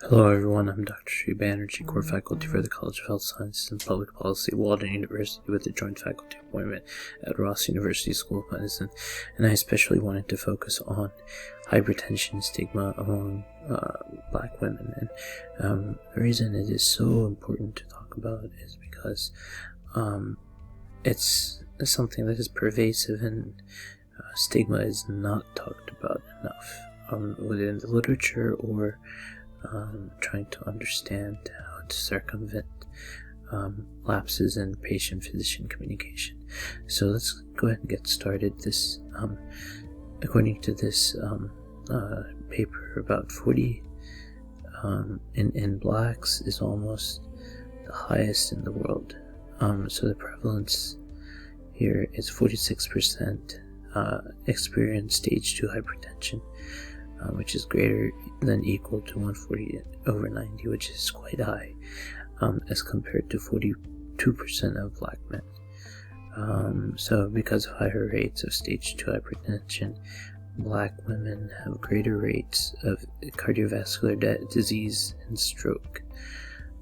Hello everyone, I'm Dr. Sri Banerjee, core faculty for the College of Health Sciences and Public Policy at Walden University with a joint faculty appointment at Ross University School of Medicine, and I especially wanted to focus on hypertension and stigma among black women. And the reason it is so important to talk about is because it's something that is pervasive, and stigma is not talked about enough within the literature or trying to understand how to circumvent lapses in patient-physician communication. So let's go ahead and get started. This, according to this paper, about 40 in blacks is almost the highest in the world. So the prevalence here is 46% experience stage 2 hypertension, which is greater than equal to 140/90, which is quite high, as compared to 42% of black men. So because of higher rates of stage 2 hypertension, black women have greater rates of cardiovascular disease and stroke.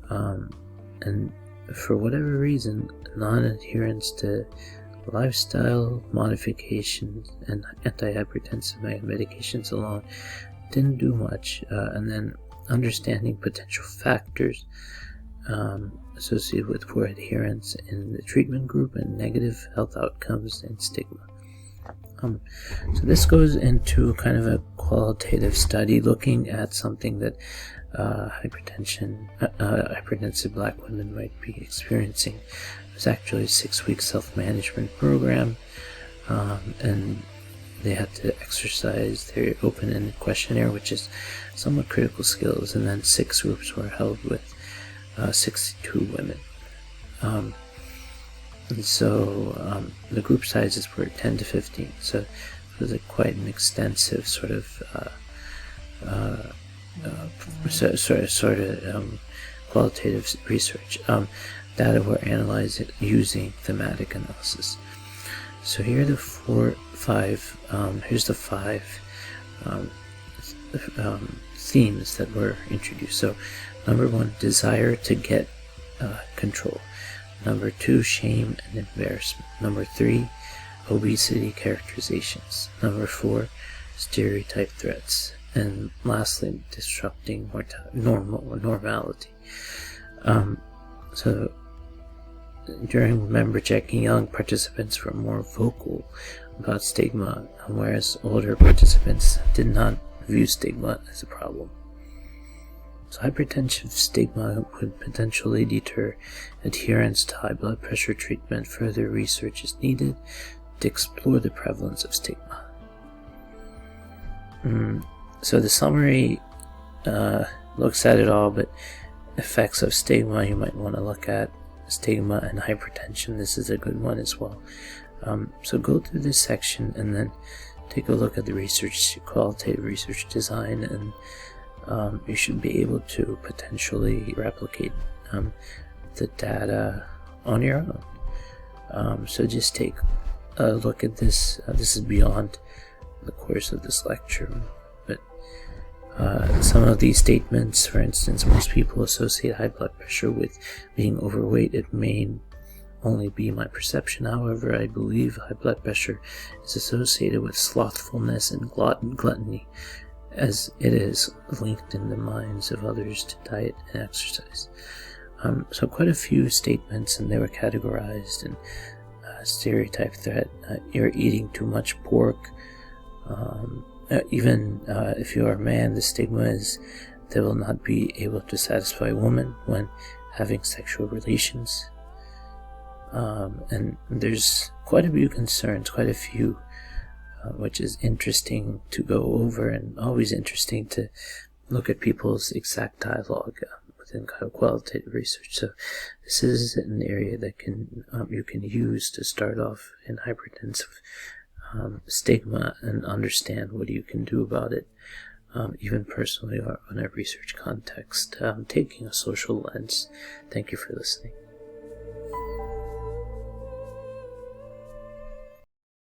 And for whatever reason, non-adherence to lifestyle modifications and antihypertensive medications alone didn't do much, and then understanding potential factors associated with poor adherence in the treatment group and negative health outcomes and stigma. So this goes into kind of a qualitative study looking at something that hypertensive black women might be experiencing. It was actually a 6-week self-management program, and they had to exercise their open-ended questionnaire, which is somewhat critical skills, and then 6 groups were held with 62 women. And so the group sizes were 10 to 15, so it was quite an extensive sort of qualitative research. Data were analyzed using thematic analysis. So here are the here's the five themes that were introduced. So number 1, desire to get control. Number 2, shame and embarrassment. Number 3, obesity characterizations. Number 4, stereotype threats. And lastly, disrupting normality. So during member checking, young participants were more vocal about stigma, whereas older participants did not view stigma as a problem. So hypertensive stigma would potentially deter adherence to high blood pressure treatment. Further research is needed to explore the prevalence of stigma. So the summary looks at it all, but effects of stigma you might want to look at. Stigma and hypertension, this is a good one as well. So go through this section and then take a look at the research, qualitative research design, and you should be able to potentially replicate the data on your own. So just take a look at this. This is beyond the course of this lecture, but some of these statements, for instance, most people associate high blood pressure with being overweight. It may only be my perception. However, I believe high blood pressure is associated with slothfulness and gluttony, as it is linked in the minds of others to diet and exercise. So quite a few statements, and they were categorized in stereotype threat. You're eating too much pork. Even if you are a man, the stigma is they will not be able to satisfy a woman when having sexual relations. And there's quite a few concerns, which is interesting to go over, and always interesting to look at people's exact dialogue within kind of qualitative research. So this is an area that you can use to start off in hypertensive stigma and understand what you can do about it, even personally or in a research context, taking a social lens. Thank you for listening.